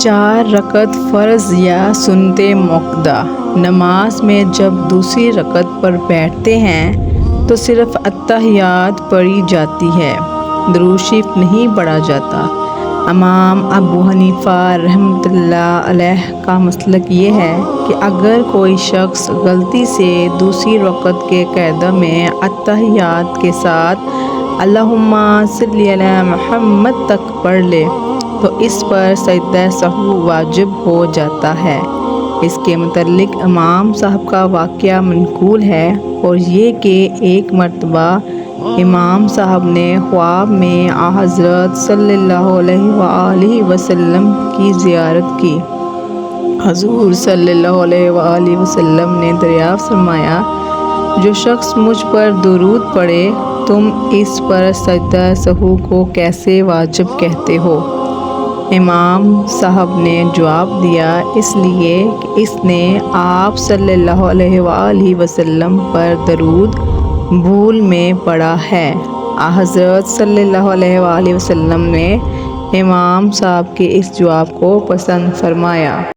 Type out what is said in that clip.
4 رکعت فرض یا سنت موقدہ۔ نماز میں جب دوسری رکعت پر بیٹھتے ہیں تو صرف اتحیات پڑھی جاتی ہے، درود شریف نہیں پڑھا جاتا۔ امام ابو حنیفہ رحمۃ اللہ علیہ کا مسلک یہ ہے کہ اگر کوئی شخص غلطی سے دوسری رکعت کے قیدہ میں اتحیات کے ساتھ اللہم صلی علی محمد تک پڑھ لے تو اس پر سجدہ سہو واجب ہو جاتا ہے۔ اس کے متعلق امام صاحب کا واقعہ منقول ہے، اور یہ کہ ایک مرتبہ امام صاحب نے خواب میں حضرت صلی اللہ علیہ وآلہ وسلم کی زیارت کی۔ حضور صلی اللہ علیہ وآلہ وسلم نے دریافت فرمایا، جو شخص مجھ پر درود پڑھے تم اس پر سجدہ سہو کو کیسے واجب کہتے ہو؟ امام صاحب نے جواب دیا، اس لیے کہ اس نے آپ صلی اللہ علیہ وآلہ وسلم پر درود بھول میں پڑھا ہے۔ حضرت صلی اللہ علیہ وآلہ وسلم نے امام صاحب کے اس جواب کو پسند فرمایا۔